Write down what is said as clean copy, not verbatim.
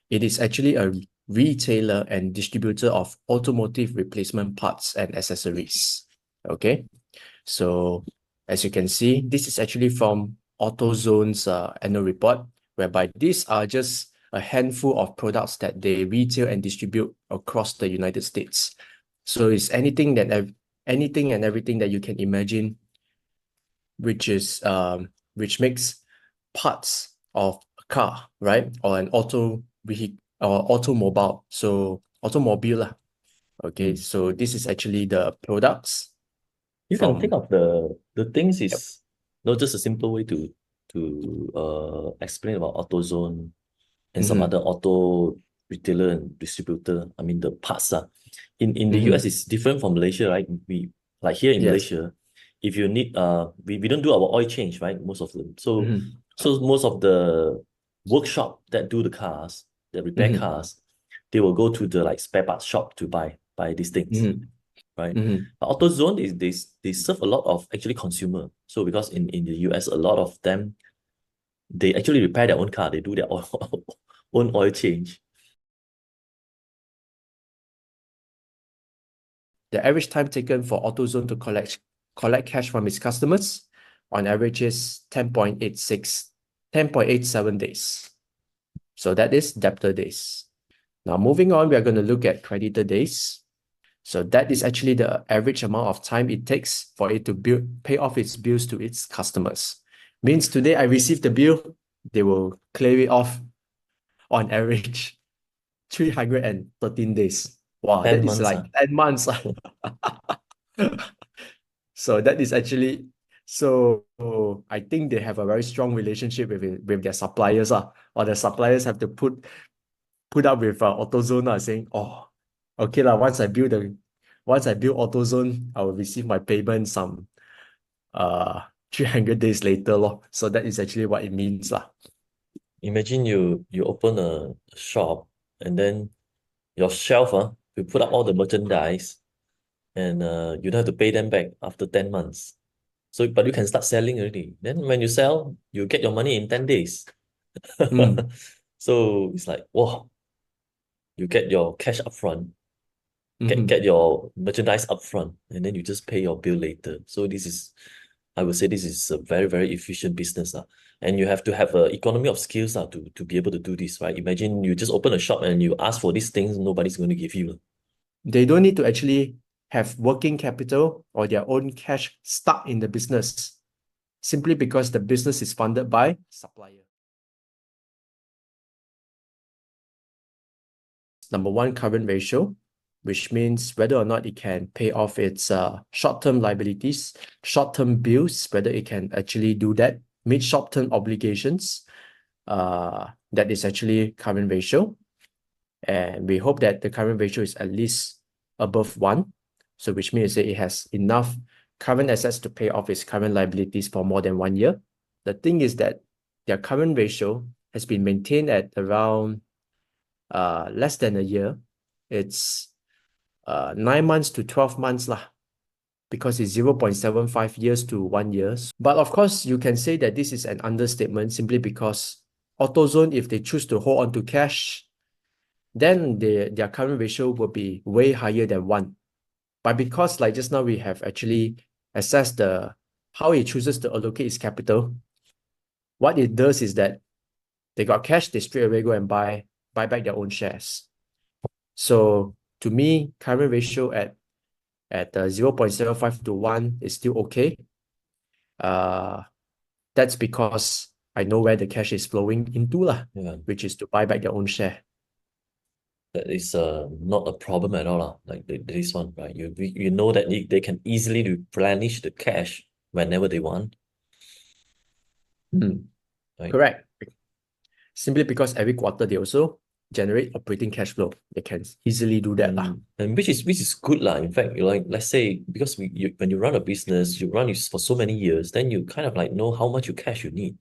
It is actually a retailer and distributor of automotive replacement parts and accessories. Okay, so as you can see, this is actually from Autozone's annual report, whereby these are just a handful of products that they retail and distribute across the United States. So it's anything and everything that you can imagine, which makes parts of a car, right? Or an auto vehicle or automobile. So automobile lah. Okay, so this is actually the products You can think from. of the things Yep. is not just a simple way to explain about AutoZone and some Mm-hmm. other auto retailer and distributor. I mean the parts in the Mm-hmm. US it's different from Malaysia, right? We like here in Yes. Malaysia, if you need we don't do our oil change, right? Most of them. So Mm-hmm. so most of the workshop that do the cars, that repair Mm-hmm. cars, they will go to the like spare parts shop to buy these things, Mm-hmm. right? Mm-hmm. But AutoZone is they serve a lot of actually consumer. So because in the US, a lot of them they actually repair their own car. They do their own oil change. The average time taken for AutoZone to collect cash from its customers on average is 10.87 days. So that is debtor days. Now moving on, we are going to look at creditor days. So that is actually the average amount of time it takes for it to pay off its bills to its customers. Means today I received the bill, they will clear it off on average 313 days. Wow, 10 that is months. like 10 months. So that is actually, so I think they have a very strong relationship with their suppliers, or the suppliers have to put up with AutoZone, saying, oh, okay lah, once I build AutoZone, I will receive my payment some uh 300 days later lor. So that is actually what it means lah. Imagine you open a shop and then your shelf, you put up all the merchandise and you don't have to pay them back after 10 months. So, but you can start selling already. Then when you sell, you get your money in 10 days. Mm, So it's like, wow, you get your cash upfront, get mm-hmm. your merchandise upfront, and then you just pay your bill later. So this is, I would say this is a very, very efficient business. And you have to have an economy of skills to be able to do this, right? Imagine you just open a shop and you ask for these things, nobody's going to give you. They don't need to actually have working capital or their own cash stuck in the business simply because the business is funded by supplier. Number one, current ratio, which means whether or not it can pay off its short-term liabilities, short-term bills, whether it can actually do that, meet short-term obligations. That is actually current ratio. And we hope that the current ratio is at least above 1. So which means that it has enough current assets to pay off its current liabilities for more than 1 year. The thing is that their current ratio has been maintained at around less than a year. It's 9 months to 12 months lah, because it's 0.75 years to 1 year. But of course, you can say that this is an understatement simply because AutoZone, if they choose to hold on to cash, then their current ratio will be way higher than 1. But because like just now we have actually assessed how it chooses to allocate its capital, what it does is that they got cash, they straight away go and buy back their own shares. So to me, current ratio at 0.75 to 1 is still okay. That's because I know where the cash is flowing into lah, Yeah. which is to buy back their own share. That is not a problem at all. Like this one, right? You know that they can easily replenish the cash whenever they want, right? Correct. Simply because every quarter they also generate operating cash flow. They can easily do that lah. And which is good lah. In fact, like let's say because when you run a business, you run it for so many years, then you kind of like know how much you cash you need.